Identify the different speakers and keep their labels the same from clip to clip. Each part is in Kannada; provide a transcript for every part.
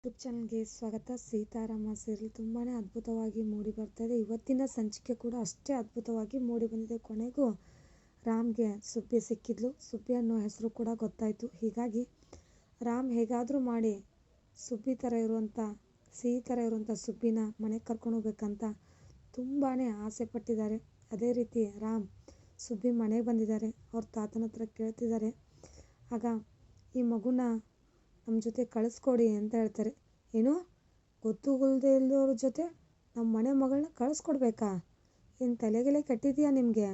Speaker 1: ಯೂಟ್ಯೂಬ್ ಚಾನಲ್ಗೆ ಸ್ವಾಗತ. ಸೀತಾರಾಮ ಸೀರಿಯಲ್ ತುಂಬಾ ಅದ್ಭುತವಾಗಿ ಮೂಡಿ ಬರ್ತಾ ಇದೆ. ಇವತ್ತಿನ ಸಂಚಿಕೆ ಕೂಡ ಅಷ್ಟೇ ಅದ್ಭುತವಾಗಿ ಮೂಡಿ ಬಂದಿದೆ. ಕೊನೆಗೂ ರಾಮ್ಗೆ ಸುಬ್ಬಿ ಸಿಕ್ಕಿದ್ಲು. ಸುಬ್ಬಿ ಅನ್ನೋ ಹೆಸರು ಕೂಡ ಗೊತ್ತಾಯಿತು. ಹೀಗಾಗಿ ರಾಮ್ ಹೇಗಾದರೂ ಮಾಡಿ ಸುಬ್ಬಿ ಥರ ಇರುವಂಥ ಸಿಹಿ ಥರ ಇರುವಂಥ ಸುಬ್ಬಿನ ಮನೆಗೆ ಕರ್ಕೊಂಡು ಹೋಗ್ಬೇಕಂತ ತುಂಬಾ ಆಸೆ ಪಟ್ಟಿದ್ದಾರೆ. ಅದೇ ರೀತಿ ರಾಮ್ ಸುಬ್ಬಿ ಮನೆಗೆ ಬಂದಿದ್ದಾರೆ. ಅವ್ರ ತಾತನ ಹತ್ರ ಕೇಳ್ತಿದ್ದಾರೆ. ಆಗ ಈ ಮಗುನ ನಮ್ಮ ಜೊತೆ ಕಳಿಸ್ಕೊಡಿ ಅಂತ ಹೇಳ್ತಾರೆ. ಏನು ಗೊತ್ತುಗೊಳ್ದೇ ಇಲ್ಲದವ್ರ ಜೊತೆ ನಮ್ಮ ಮನೆ ಮಗಳನ್ನ ಕಳಿಸ್ಕೊಡ್ಬೇಕಾ? ಏನು ತಲೆಗೆಲೆ ಕೆಟ್ಟಿದೆಯಾ ನಿಮಗೆ?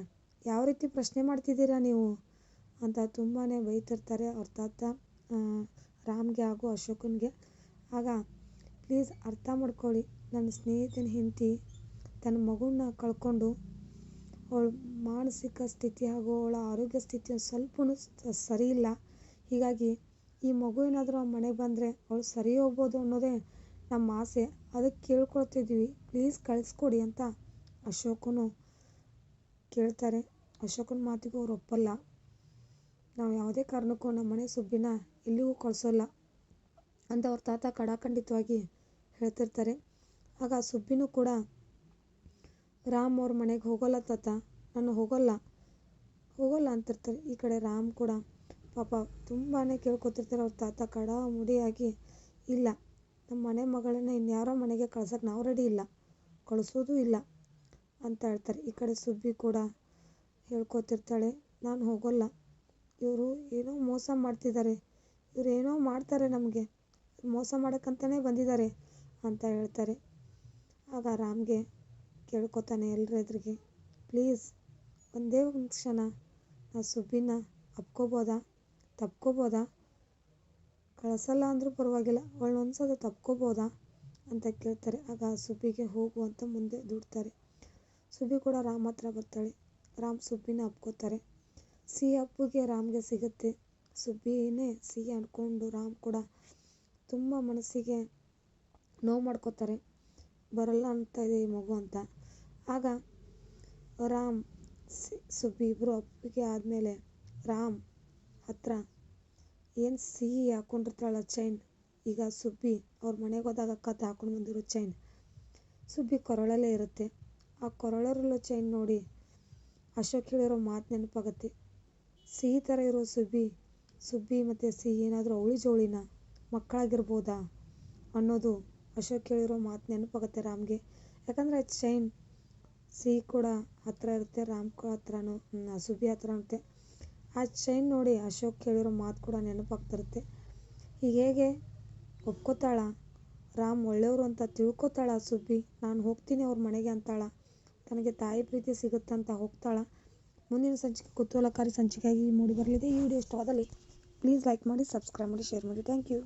Speaker 1: ಯಾವ ರೀತಿ ಪ್ರಶ್ನೆ ಮಾಡ್ತಿದ್ದೀರಾ ನೀವು ಅಂತ ತುಂಬಾ ಬೈತಿರ್ತಾರೆ ಅವ್ರ ತಾತ ರಾಮ್ಗೆ ಹಾಗೂ ಅಶೋಕನ್ಗೆ. ಆಗ ಪ್ಲೀಸ್ ಅರ್ಥ ಮಾಡ್ಕೊಳ್ಳಿ, ನನ್ನ ಸ್ನೇಹಿತನ ಹೆಂಡತಿ ತನ್ನ ಮಗುನ ಕಳ್ಕೊಂಡು ಅವಳ ಮಾನಸಿಕ ಸ್ಥಿತಿ ಹಾಗೂ ಅವಳ ಆರೋಗ್ಯ ಸ್ಥಿತಿ ಸ್ವಲ್ಪ ಸರಿ ಇಲ್ಲ. ಹೀಗಾಗಿ ಈ ಮಗು ಏನಾದರೂ ಆ ಮನೆಗೆ ಬಂದರೆ ಅವಳು ಸರಿ ಹೋಗ್ಬೋದು ಅನ್ನೋದೇ ನಮ್ಮ ಆಸೆ. ಅದಕ್ಕೆ ಕೇಳ್ಕೊಳ್ತಿದ್ವಿ, ಪ್ಲೀಸ್ ಕಳಿಸ್ಕೊಡಿ ಅಂತ ಅಶೋಕನು ಕೇಳ್ತಾರೆ. ಅಶೋಕನ ಮಾತಿಗೂ ಅವ್ರು ಒಪ್ಪಲ್ಲ. ನಾವು ಯಾವುದೇ ಕಾರಣಕ್ಕೂ ನಮ್ಮ ಮನೆ ಸುಬ್ಬಿನ ಎಲ್ಲಿಗೂ ಕಳಿಸೋಲ್ಲ ಅಂತ ಅವ್ರ ತಾತ ಕಡಾಖಂಡಿತವಾಗಿ ಹೇಳ್ತಿರ್ತಾರೆ. ಆಗ ಸುಬ್ಬಿನೂ ಕೂಡ ರಾಮ್ ಅವ್ರ ಮನೆಗೆ ಹೋಗೋಲ್ಲ ತಾತ, ನಾನು ಹೋಗೋಲ್ಲ ಅಂತಿರ್ತಾರೆ. ಈ ಕಡೆ ರಾಮ್ ಕೂಡ ಪಾಪ ತುಂಬಾ ಕೇಳ್ಕೊತಿರ್ತಾರೆ. ಅವ್ರ ತಾತ ಮುಡಿಯಾಗಿ ಇಲ್ಲ, ನಮ್ಮ ಮನೆ ಮಗಳನ್ನ ಇನ್ಯಾರೋ ಮನೆಗೆ ಕಳ್ಸೋಕೆ ನಾವು ರೆಡಿ ಇಲ್ಲ, ಕಳಿಸೋದು ಇಲ್ಲ ಅಂತ ಹೇಳ್ತಾರೆ. ಈ ಕಡೆ ಸುಬ್ಬಿ ಕೂಡ ಹೇಳ್ಕೊತಿರ್ತಾಳೆ, ನಾನು ಹೋಗೋಲ್ಲ, ಇವರು ಏನೋ ಮೋಸ ಮಾಡ್ತಿದ್ದಾರೆ, ಇವ್ರು ಏನೋ ಮಾಡ್ತಾರೆ, ನಮಗೆ ಮೋಸ ಮಾಡೋಕ್ಕಂತಲೇ ಬಂದಿದ್ದಾರೆ ಅಂತ ಹೇಳ್ತಾರೆ. ಆಗ ರಾಮ್ಗೆ ಕೇಳ್ಕೊತಾನೆ ಎಲ್ಲರ ಎದುರಿಗೆ, ಪ್ಲೀಸ್ ಒಂದೇ ಒಂದು ಕ್ಷಣ ನಾ ಸುಬ್ಬಿನ ಅಪ್ಕೋಬೋದಾ, ತಪ್ಕೋಬೋದಾ? ಕಳಿಸಲ್ಲ ಅಂದರೂ ಪರವಾಗಿಲ್ಲ, ಅವಳನ್ನ ಒಂದ್ಸಲ ತಪ್ಕೋಬೋದಾ ಅಂತ ಕೇಳ್ತಾರೆ. ಆಗ ಸುಬ್ಬಿಗೆ ಹೋಗು ಅಂತ ಮುಂದೆ ದೂಡ್ತಾರೆ. ಸುಬ್ಬಿ ಕೂಡ ರಾಮ್ ಹತ್ರ ಬರ್ತಾಳೆ. ರಾಮ್ ಸುಬ್ಬಿನ ಅಪ್ಕೋತಾರೆ. ಸಿಹಿ ಅಪ್ಪುಗೆ ರಾಮ್ಗೆ ಸಿಗುತ್ತೆ. ಸುಬ್ಬಿನೇ ಸಿಹಿ ಅಂದ್ಕೊಂಡು ರಾಮ್ ಕೂಡ ತುಂಬ ಮನಸ್ಸಿಗೆ ನೋವು ಮಾಡ್ಕೋತಾರೆ. ಬರಲ್ಲ ಅಂತ ಇದೆ ಈ ಮಗು ಅಂತ. ಆಗ ರಾಮ್ ಸುಬ್ಬಿ ಇಬ್ಬರು ಅಪ್ಪಿಗೆ ಆದಮೇಲೆ ರಾಮ್ ಹತ್ರ ಏನು ಸಿಹಿ ಹಾಕ್ಕೊಂಡಿರ್ತಾಳ ಚೈನ್, ಈಗ ಸುಬ್ಬಿ ಅವ್ರ ಮನೆಗೆ ಹೋದಾಗ ಅಕ್ಕ ಹಾಕೊಂಡು ಬಂದಿರೋ ಚೈನ್ ಸುಬ್ಬಿ ಕೊರಳಲ್ಲೇ ಇರುತ್ತೆ. ಆ ಕೊರಳಲ್ಲಿರೋ ಚೈನ್ ನೋಡಿ ಅಶೋಕ್ ಹೇಳಿರೋ ಮಾತು ನೆನಪಾಗುತ್ತೆ. ಸಿಹಿ ಥರ ಇರೋ ಸುಬ್ಬಿ ಮತ್ತು ಸಿಹಿ ಏನಾದರೂ ಅವಳಿ ಜೋಳಿನ ಮಕ್ಕಳಾಗಿರ್ಬೋದಾ ಅನ್ನೋದು ಅಶೋಕ್ ಹೇಳಿರೋ ಮಾತು ನೆನಪಾಗುತ್ತೆ ರಾಮ್ಗೆ. ಯಾಕಂದರೆ ಚೈನ್ ಸಿಹಿ ಕೂಡ ಹತ್ರ ಇರುತ್ತೆ, ರಾಮ್ ಹತ್ರನೂ ಸುಬ್ಬಿ ಹತ್ರ ಇರುತ್ತೆ. ಆ ಚೈನ್ ನೋಡಿ ಅಶೋಕ್ ಹೇಳಿರೋ ಮಾತು ಕೂಡ ನೆನಪಾಗ್ತಿರುತ್ತೆ. ಹೇಗೆ ಒಪ್ಕೋತಾಳ ರಾಮ್ ಒಳ್ಳೆಯವರು ಅಂತ ತಿಳ್ಕೊತಾಳ ಸುಬ್ಬಿ, ನಾನು ಹೋಗ್ತೀನಿ ಅವ್ರ ಮನೆಗೆ ಅಂತಾಳ, ತನಗೆ ತಾಯಿ ಪ್ರೀತಿ ಸಿಗುತ್ತಂತ ಹೋಗ್ತಾಳ. ಮುಂದಿನ ಸಂಚಿಕೆ ಕುತೂಹಲಕಾರಿ ಸಂಚಿಕೆಯಾಗಿ ಮೂಡಿ ಬರಲಿದೆ. ಈ ವಿಡಿಯೋ ಇಷ್ಟವಾದಲ್ಲಿ ಪ್ಲೀಸ್ ಲೈಕ್ ಮಾಡಿ, ಸಬ್ಸ್ಕ್ರೈಬ್ ಮಾಡಿ, ಶೇರ್ ಮಾಡಿ. Thank you.